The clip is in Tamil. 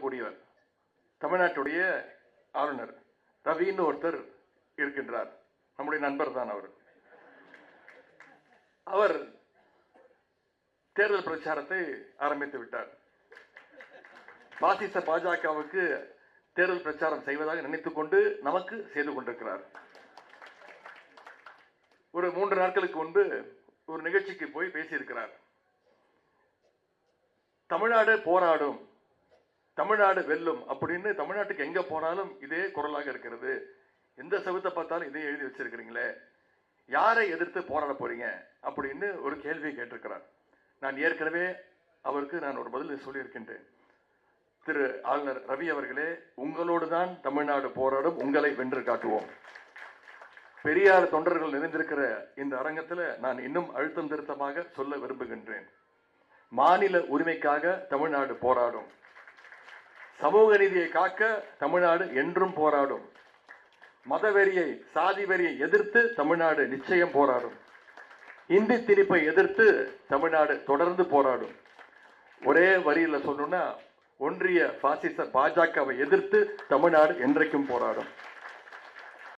இருக்கக்கூடியவர் தமிழ்நாட்டுடைய ஆளுநர் ரவின்னு ஒருத்தர் இருக்கின்றார். நம்முடைய நண்பர் தான் அவர். அவர் தேர்தல் பிரச்சாரத்தை ஆரம்பித்து விட்டார். பாசிச பாஜகவுக்கு தேர்தல் பிரச்சாரம் செய்வதாக நினைத்துக் கொண்டு நமக்கு செய்து கொண்டிருக்கிறார். ஒரு 3 நாட்களுக்கு முன்பு ஒரு நிகழ்ச்சிக்கு போய் பேசியிருக்கிறார். தமிழ்நாடு போராடும், தமிழ்நாடு வெல்லும் அப்படின்னு தமிழ்நாட்டுக்கு எங்க போனாலும் இதே குரலாக இருக்கிறது. எந்த செவுத்தை பார்த்தாலும் இதே எழுதி வச்சிருக்கிறீங்களே, யாரை எதிர்த்து போராட போறீங்க அப்படின்னு ஒரு கேள்வி கேட்டிருக்கிறார். நான் ஏற்கனவே அவருக்கு நான் ஒரு பதில் சொல்லியிருக்கின்றேன். திரு ஆளுநர் ரவி அவர்களே, உங்களோடு தான் தமிழ்நாடு போராடும், உங்களை வென்று காட்டுவோம். பெரியார் தொண்டர்கள் நிறைந்திருக்கிற இந்த அரங்கத்தில் நான் இன்னும் அழுத்தம் திருத்தமாக சொல்ல விரும்புகின்றேன். மாநில உரிமைக்காக தமிழ்நாடு போராடும். சமூக நீதியை காக்க தமிழ்நாடு என்றும் போராடும். மதவெறியை, சாதி வெறியை எதிர்த்து தமிழ்நாடு நிச்சயம் போராடும். இந்தி திணிப்பை எதிர்த்து தமிழ்நாடு தொடர்ந்து போராடும். ஒரே வரியில சொல்லணும்னா, ஒன்றிய பாசிச பாஜகவை எதிர்த்து தமிழ்நாடு என்றைக்கும் போராடும்.